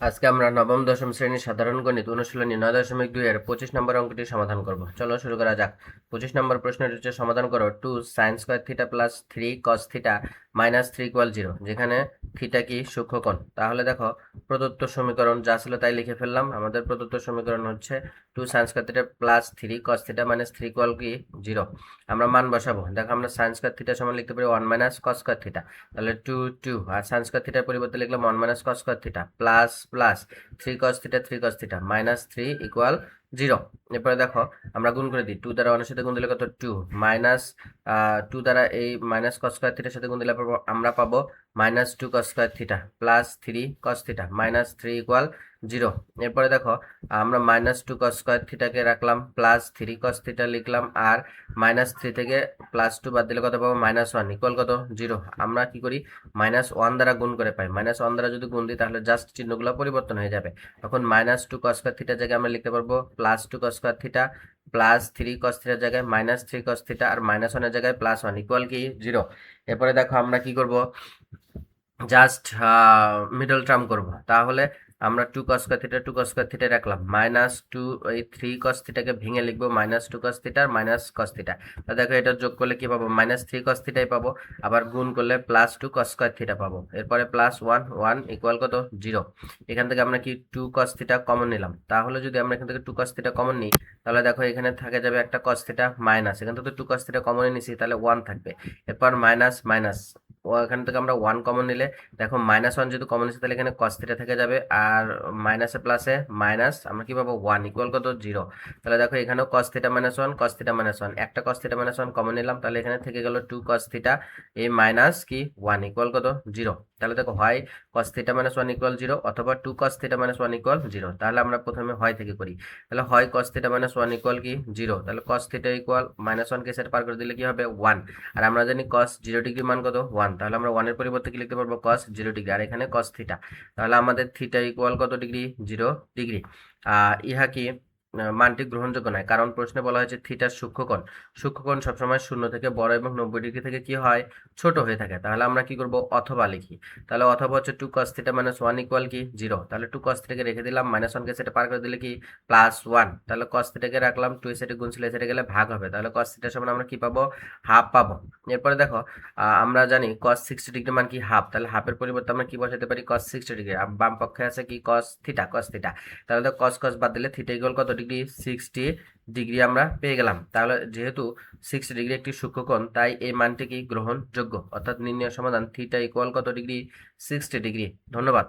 আজকে আমরা নবম দশম শ্রেণীর সাধারণ গণিত অনুশীলনী 9.2 এর 25 নম্বর অঙ্কটি সমাধান করব। চলো শুরু করা যাক। 25 নম্বর প্রশ্নটি হচ্ছে সমাধান করো 2 sin square theta plus 3 cos theta minus 3 equal 0, যেখানে থিটা কি সূক্ষ্মকোণ। তাহলে দেখো প্রদত্ত সমীকরণ যা ছিল তাই লিখে ফেললাম। আমাদের প্রদত্ত সমীকরণ হচ্ছে 2 sin square theta plus 3 cos theta minus 3 equal কি 0। আমরা মান বসাবো। দেখো আমরা sin স্কয়ার থিটা সমান লিখতে পারি 1 মাইনাস cos স্কয়ার থিটা, তাহলে 2 আর sin স্কয়ার থিটার পরিবর্তে লিখলাম 1 minus cos square theta plus plus 3 cos theta 3 cos theta minus 3 equal 0। এরপরে দেখো আমরা গুণ করে দিই। 2 দ্বারা 1 এর সাথে গুণ দিলে কত 2 মাইনাস 2 দ্বারা এই মাইনাস cos স্কয়ার থিটার সাথে গুণ দিলে আমরা পাবো minus 2 cos square theta plus 3 cos theta minus 3 equal 0। এরপরে দেখো আমরা মাইনাস 2 cos স্কয়ার থিটাকে রাখলাম, প্লাস 3 cos থিটা লিখলাম, আর মাইনাস 3 থেকে প্লাস 2 বাদ দিলে কত পাবো মাইনাস 1 ইকুয়াল কত 0। আমরা কি করি মাইনাস 1 দ্বারা গুণ করে পাই। মাইনাস 1 দ্বারা যদি গুণ দিই তাহলে জাস্ট চিহ্নগুলো পরিবর্তন হয়ে যাবে। তখন মাইনাস 2 cos স্কয়ার থিটার জায়গায় আমরা লিখতে পারবো plus 2 cos square theta plus 3 cos থিটার জায়গায় মাইনাস 3 cos থিটা আর মাইনাস 1 এর জায়গায় প্লাস 1 ইকুয়াল কি 0। এরপরে দেখো আমরা কি করব, জাস্ট মিডল টার্ম করব। তাহলে আমরা 2 cos square theta 2 cos square theta রাখলাম, মাইনাস 2 এই 3 cos থিটাকে ভেঙে লিখবো মাইনাস 2 cos থিটা আর মাইনাস cos থিটা। তা দেখো এটা যোগ করলে কি পাবো মাইনাস 3 cos থিটাই পাবো, আবার গুণ করলে প্লাস 2 cos স্কয়ার থিটা পাবো। এরপরে প্লাস 1 1 ইকুয়াল কত 0। এখান থেকে আমরা কি 2 cos থিটা কমন নিলাম। তাহলে যদি আমরা এখান থেকে 2 cos থিটা কমন নিই তাহলে দেখো এখানে থাকে যাবে একটা cos থিটা মাইনাস, এখান থেকে তো 2 cos থিটা কমন নিয়েছি তাহলে 1 থাকবে। এরপর মাইনাস মাইনাস এখান থেকে আমরা 1 কমন নিলে দেখো মাইনাস 1 যেহেতু কমন এসেছে তাহলে এখানে cos থিটা থেকে যাবে, আর মাইনাসে প্লাসে মাইনাস আমরা কি পাবো 1 ইকুয়াল কত 0। তাহলে দেখো এখানেও cos theta minus 1 cos theta minus 1, একটা cos থিটা মাইনাস 1 কমন নিলাম, তাহলে এখানে থেকে গেল 2 cos থিটা এই মাইনাস কি 1 ইকুয়াল কত 0। তাহলে দেখো হয় cos থিটা মাইনাস 1 ইকুয়াল 0 অথবা 2 cos থিটা মাইনাস 1 ইকুয়াল 0। তাহলে আমরা প্রথমে হয় থেকে করি। তাহলে হয় cos থিটা মাইনাস 1 ইকুয়াল কি 0, তাহলে cos থিটা ইকুয়াল মাইনাস 1 কে সাইড পার করে দিলে কি হবে 1, আর আমরা জানি cos 0 ডিগ্রি মান কত 1, তাহলে আমরা 1 এর পরিবর্তে কি লিখতে পারবো cos 0 ডিগ্রি, আর এখানে cos থিটা। তাহলে আমাদের থিটা ইকুয়াল কত ডিগ্রি 0 ডিগ্রি। ইহা কি মানটি গ্রহণযোগ্য নয়, কারণ প্রশ্নে বলা হয়েছে থিটার সূক্ষ্মকোণ। সূক্ষ্মকোণ সবসময় 0 থেকে বড় এবং 90 ডিগ্রি থেকে কি হয় ছোট হয়ে থাকে। তাহলে আমরা কি করব অথবা লিখি। তাহলে অথবা হচ্ছে 2 cos থিটা মাইনাস 1 ইকুয়াল কি 0। তাহলে 2 cos থিটাকে রেখে দিলাম, মাইনাস 1 কে সেটা পার করে দিলে কি প্লাস 1। তাহলে cos থিটাকে রাখলাম, 2 এর সাথে গুণ ছিল এর সাথে গেলে ভাগ হবে, তাহলে cos থিটার সমান আমরা কি পাবো হাফ পাবো। এরপরে দেখো আমরা জানি cos 60 ডিগ্রি মান কি হাফ, তাহলে হাফের পরিবর্তে আমরা কি বসাতে পারি cos 60 ডিগ্রি, আর বাম পক্ষে আছে কি cos থিটা cos থিটা। তাহলে তো cos cos বাদ দিলে থিটা ইকুয়াল কত ডিগ্রি 60 ডিগ্রি আমরা পেয়ে গেলাম। তাহলে যেহেতু 60 ডিগ্রি একটি সূক্ষ্মকোণ তাই এই মানটি কি গ্রহণযোগ্য, অর্থাৎ নির্ণয় সমাধান থিটা ইকুয়াল কত ডিগ্রি 60 ডিগ্রি। ধন্যবাদ।